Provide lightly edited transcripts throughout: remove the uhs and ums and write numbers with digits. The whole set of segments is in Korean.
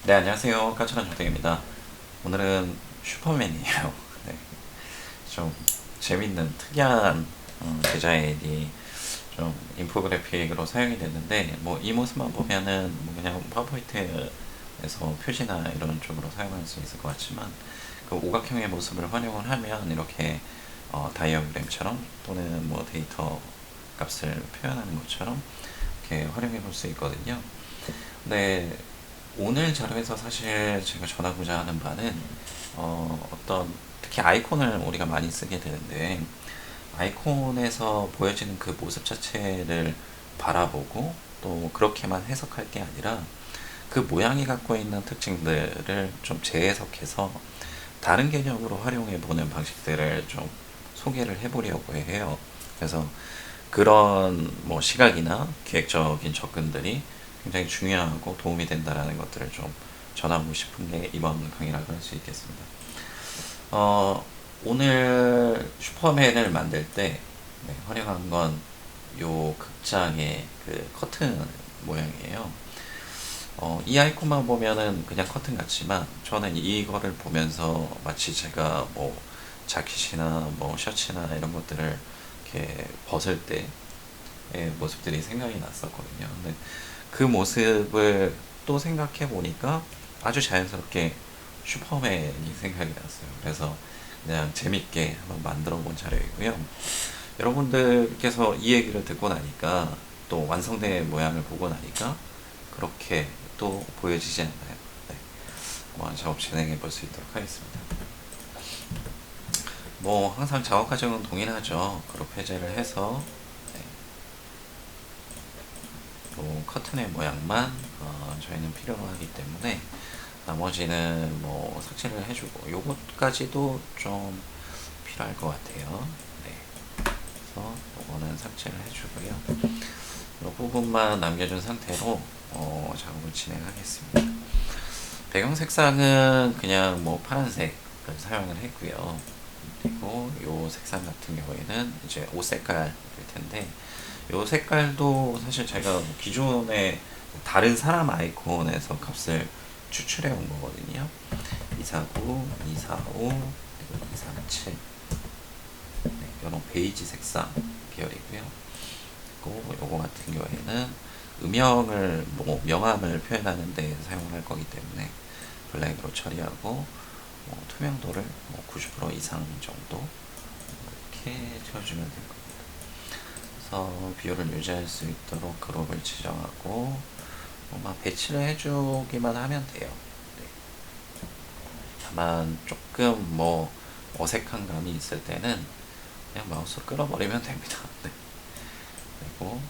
네, 안녕하세요. 까칠한 조택입니다. 오늘은 슈퍼맨이에요. 네, 좀 재밌는 특이한 디자인이 좀 인포그래픽으로 사용이 됐는데, 뭐 이 모습만 보면은 뭐 그냥 파워포인트에서 표지나 이런 쪽으로 사용할 수 있을 것 같지만, 그 오각형의 모습을 활용을 하면 이렇게 다이어그램처럼 또는 뭐 데이터 값을 표현하는 것처럼 이렇게 활용해 볼 수 있거든요. 네, 오늘 자료에서 사실 제가 전하고자 하는 바는 어떤 특히 아이콘을 우리가 많이 쓰게 되는데 아이콘에서 보여지는 그 모습 자체를 바라보고 또 그렇게만 해석할 게 아니라 그 모양이 갖고 있는 특징들을 좀 재해석해서 다른 개념으로 활용해 보는 방식들을 좀 소개를 해보려고 해요. 그래서 그런 뭐 시각이나 기획적인 접근들이 굉장히 중요하고 도움이 된다라는 것들을 좀 전하고 싶은 게 이번 강의라고 할 수 있겠습니다. 어, 오늘 슈퍼맨을 만들 때 활용한 건 요 극장의 그 커튼 모양이에요. 이 아이콘만 보면은 그냥 커튼 같지만 저는 이거를 보면서 마치 제가 뭐 자켓이나 뭐 셔츠나 이런 것들을 이렇게 벗을 때의 모습들이 생각이 났었거든요. 근데 그 모습을 또 생각해 보니까 아주 자연스럽게 슈퍼맨이 생각이 났어요. 그래서 그냥 재밌게 한번 만들어 본 자료이고요. 여러분들께서 이 얘기를 듣고 나니까 또 완성된 모양을 보고 나니까 그렇게 또 보여지지 않나요? 네. 한번 작업 진행해 볼 수 있도록 하겠습니다. 뭐 항상 작업 과정은 동일하죠. 그룹 해제를 해서 네. 또 커튼의 모양만 저희는 필요로 하기 때문에 나머지는 뭐 삭제를 해주고 요것까지도 좀 필요할 것 같아요. 네. 그래서 요거는 삭제를 해주고요. 이 부분만 남겨준 상태로 작업을 진행하겠습니다. 배경 색상은 그냥 뭐 파란색을 사용을 했고요. 그리고 요 색상 같은 경우에는 이제 옷 색깔일 텐데 요 색깔도 사실 제가 뭐 기존에 다른 사람 아이콘에서 값을 추출해 온 거거든요. 249, 245, 그리고 237 네, 이런 베이지 색상 계열이고요. 그리고 요거 같은 경우에는 음영을 뭐 명암을 표현하는 데 사용할 거기 때문에 블랙으로 처리하고 투명도를 뭐90% 이상 정도 이렇게 채워주면 될 겁니다. 그래서 비율을 유지할 수 있도록 그룹을 지정하고 배치를 해주기만 하면 돼요. 네. 다만 조금 뭐 어색한 감이 있을 때는 그냥 마우스로 끌어버리면 됩니다. 네. 그리고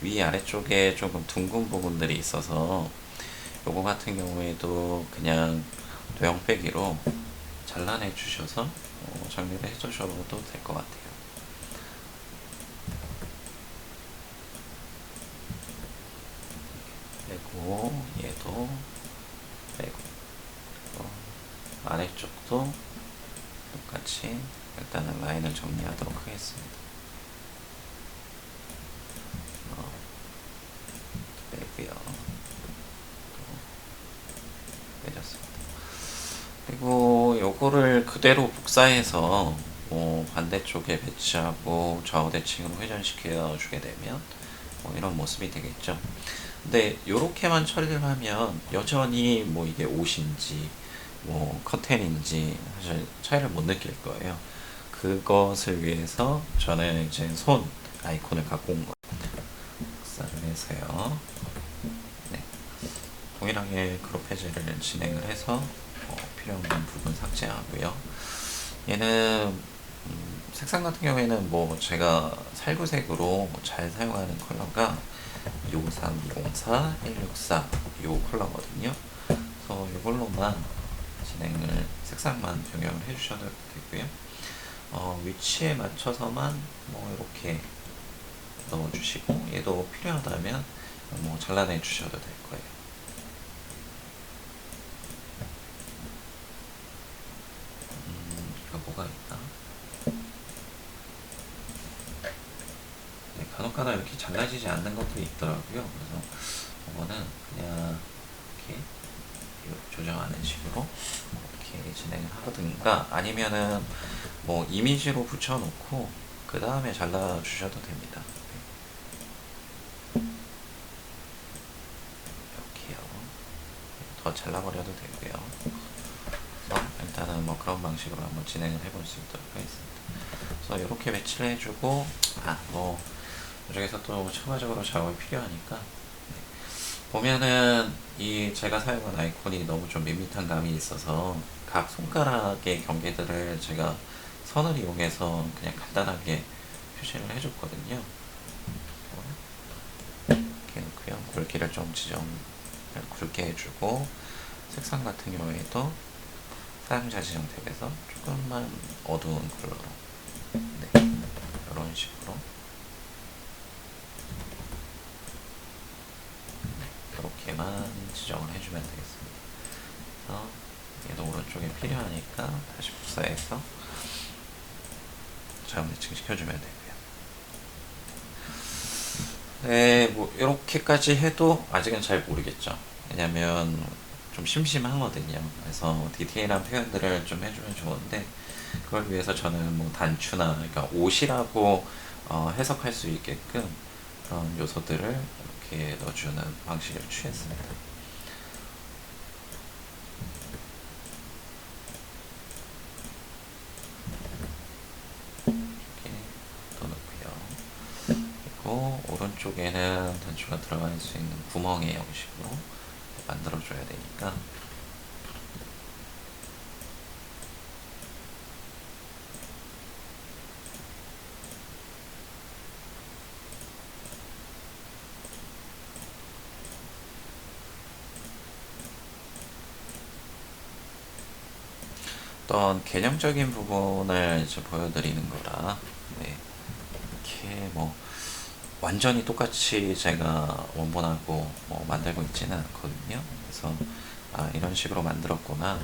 위 아래쪽에 조금 둥근 부분들이 있어서 요거 같은 경우에도 그냥 도형 빼기로 잘라내 주셔서 정리를 해 주셔도 될 것 같아요. 그리고 얘도 빼고 아래쪽도 똑같이 일단은 라인을 정리하도록 하겠습니다. 빼고요. 빼졌습니다. 그리고 요거를 그대로 복사해서 반대쪽에 배치하고 좌우 대칭으로 회전시켜 주게 되면 이런 모습이 되겠죠. 근데 요렇게만 처리를 하면 여전히 뭐 이게 옷인지 뭐 커튼인지 사실 차이를 못 느낄 거예요. 그것을 위해서 저는 이제 손 아이콘을 갖고 온 거예요. 복사를 해서요. 네. 동일하게 그룹 해제를 진행을 해서 필요 없는 부분 삭제하고요. 얘는 색상 같은 경우에는 뭐 제가 살구색으로 잘 사용하는 컬러가 253, 204, 164 요 컬러거든요. 그래서 이걸로만 진행을 색상만 변경을 해주셔도 되고요. 위치에 맞춰서만 뭐 이렇게 넣어주시고 얘도 필요하다면 뭐 잘라내 주셔도 될 거예요. 이거 뭐가 있나? 네, 간혹가다 이렇게 잘라지지 않는 것들이 있더라고요. 그래서 이거는 그냥 이렇게 조정하는 식으로 이렇게 진행을 하든가, 아니면은 뭐 이미지로 붙여놓고 그 다음에 잘라주셔도 됩니다. 이렇게요. 더 잘라버려도 되고요. 그래서 일단은 뭐 그런 방식으로 한번 진행을 해볼 수 있도록 하겠습니다. 그래서 이렇게 배치를 해주고, 뭐 이쪽에서 또 추가적으로 작업이 필요하니까, 보면은 이 제가 사용한 아이콘이 너무 좀 밋밋한 감이 있어서 각 손가락의 경계들을 제가 선을 이용해서 그냥 간단하게 표시를 해줬거든요. 이렇게 놓고요. 굵기를 좀 굵게 해주고, 색상 같은 경우에도 사용자 지정 탭에서 조금만 어두운 컬러로, 이런 식으로 이렇게만 지정을 해주면 되겠습니다. 그래서 얘도 오른쪽에 필요하니까 다시 복사해서 자음 매칭 시켜주면 되고요. 네, 뭐 이렇게까지 해도 아직은 잘 모르겠죠. 왜냐면 좀 심심하거든요. 그래서 디테일한 표현들을 좀 해주면 좋은데, 그걸 위해서 저는 뭐 단추나, 그러니까 옷이라고 해석할 수 있게끔 그런 요소들을 이렇게 넣어주는 방식을 취했습니다. 이렇게 넣어놓고요. 그리고 오른쪽에는 단추가 들어갈 수 있는 구멍의 형식으로 만들어줘야 되니까, 어떤 개념적인 부분을 이제 보여드리는 거라, 네, 이렇게 뭐 완전히 똑같이 제가 원본하고 뭐 만들고 있지는 않거든요. 그래서 이런 식으로 만들었구나,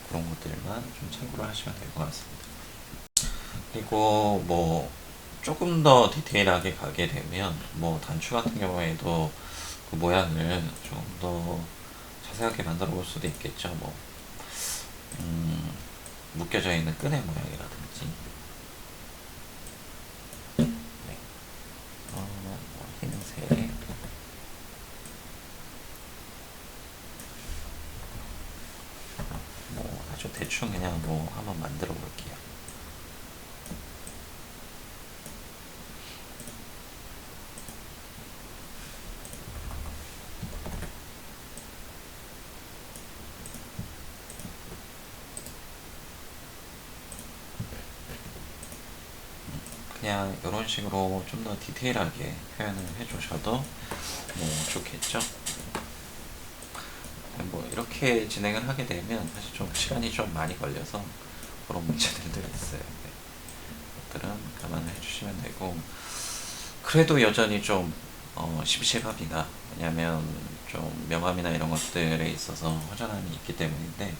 그런 것들만 좀 참고를 하시면 될 것 같습니다. 그리고 뭐 조금 더 디테일하게 가게 되면, 뭐 단추 같은 경우에도 그 모양을 좀 더 자세하게 만들어 볼 수도 있겠죠. 뭐 묶여져 있는 끈의 모양이라든지, 네. 뭐 흰색, 뭐 아주 대충 그냥 뭐 한번 만들어 볼게요. 그냥 이런 식으로 좀 더 디테일하게 표현을 해주셔도 뭐 좋겠죠. 뭐 이렇게 진행을 하게 되면 사실 좀 시간이 좀 많이 걸려서 그런 문제들도 있어요. 네. 것들은 감안을 해주시면 되고, 그래도 여전히 좀 심시합니다. 왜냐면 좀 명암이나 이런 것들에 있어서 허전함이 있기 때문인데,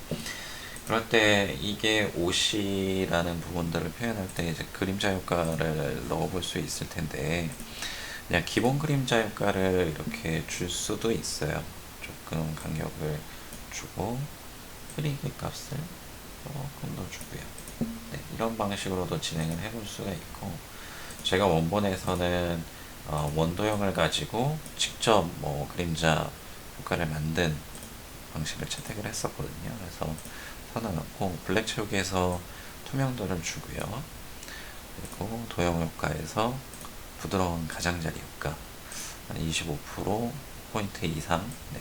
그럴 때 이게 옷이라는 부분들을 표현할 때 이제 그림자 효과를 넣어볼 수 있을 텐데, 그냥 기본 그림자 효과를 이렇게 줄 수도 있어요. 조금 간격을 주고 흐리기 값을 조금 더 주고요. 네, 이런 방식으로도 진행을 해볼 수가 있고, 제가 원본에서는 원도형을 가지고 직접 뭐 그림자 효과를 만든 방식을 채택을 했었거든요. 그래서 선을 넣고 블랙 채우기에서 투명도를 주고요. 그리고 도형 효과에서 부드러운 가장자리 효과 한 25% 이상, 네,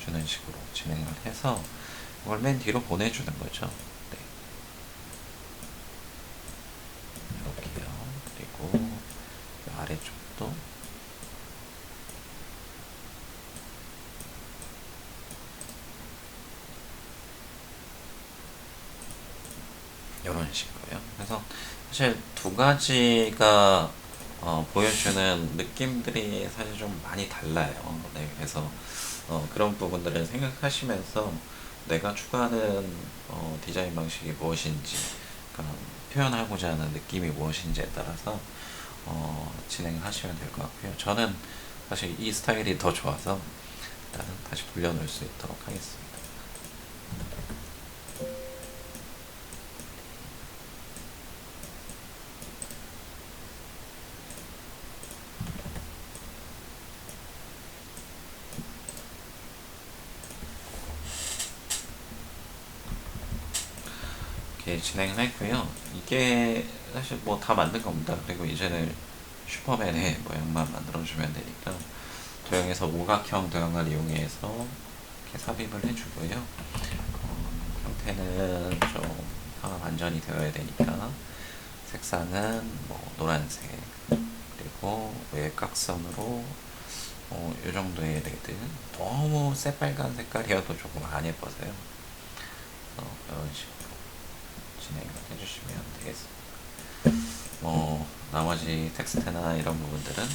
주는 식으로 진행을 해서 이걸 맨 뒤로 보내주는 거죠. 네. 이렇게요. 그리고 아래쪽도 이런 식으로요. 그래서 사실 두 가지가 보여주는 느낌들이 사실 좀 많이 달라요. 네, 그래서 그런 부분들을 생각하시면서 내가 추구하는 디자인 방식이 무엇인지, 그러니까 표현하고자 하는 느낌이 무엇인지에 따라서 진행하시면 될 것 같고요. 저는 사실 이 스타일이 더 좋아서 일단 다시 돌려놓을 수 있도록 하겠습니다. 이렇게 진행을 했고요. 이게 사실 뭐 다 만든 겁니다. 그리고 이제는 슈퍼맨의 모양만 만들어주면 되니까 도형에서 오각형 도형을 이용해서 이렇게 삽입을 해주고요. 형태는 좀 완전히 되어야 되니까 색상은 뭐 노란색, 그리고 외곽선으로 이 정도의 레드, 너무 새빨간 색깔이어도 조금 안 예뻐서요. 이런 식으로 진행을 해주시면 되겠습니다. 나머지 텍스트나 이런 부분들은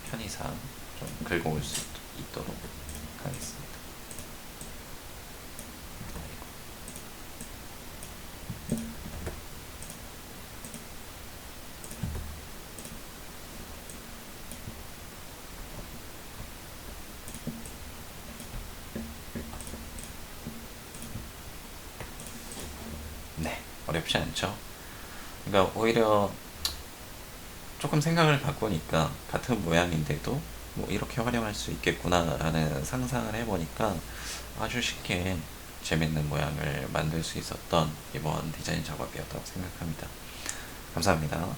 편의상 좀 긁어올 수 있도록 하겠습니다. 네, 어렵지 않죠? 그러니까 오히려 조금 생각을 바꾸니까 같은 모양인데도 뭐 이렇게 활용할 수 있겠구나라는 상상을 해보니까 아주 쉽게 재밌는 모양을 만들 수 있었던 이번 디자인 작업이었다고 생각합니다. 감사합니다.